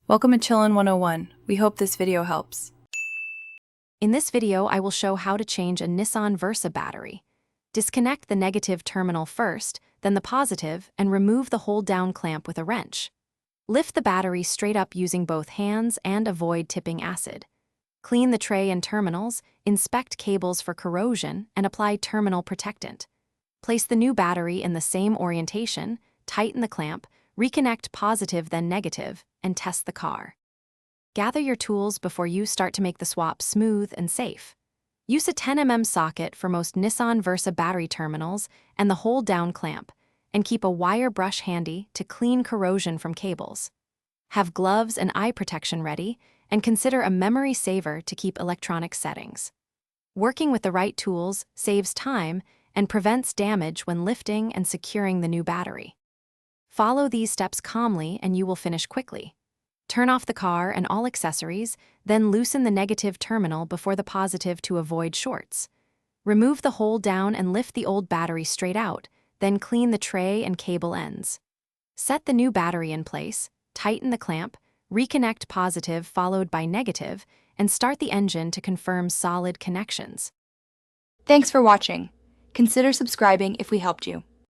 Welcome to Chillin' 101. We hope this video helps. In this video, I will show how to change a Nissan Versa battery. Disconnect the negative terminal first, then the positive, and remove the hold-down clamp with a wrench. Lift the battery straight up using both hands and avoid tipping acid. Clean the tray and terminals, inspect cables for corrosion, and apply terminal protectant. Place the new battery in the same orientation, tighten the clamp, reconnect positive then negative, and test the car. Gather your tools before you start to make the swap smooth and safe. Use a 10mm socket for most Nissan Versa battery terminals and the hold-down clamp, and keep a wire brush handy to clean corrosion from cables. Have gloves and eye protection ready, and consider a memory saver to keep electronic settings. Working with the right tools saves time and prevents damage when lifting and securing the new battery. Follow these steps calmly and you will finish quickly. Turn off the car and all accessories, then loosen the negative terminal before the positive to avoid shorts. Remove the hold down and lift the old battery straight out, then clean the tray and cable ends. Set the new battery in place, tighten the clamp, reconnect positive followed by negative, and start the engine to confirm solid connections. Thanks for watching. Consider subscribing if we helped you.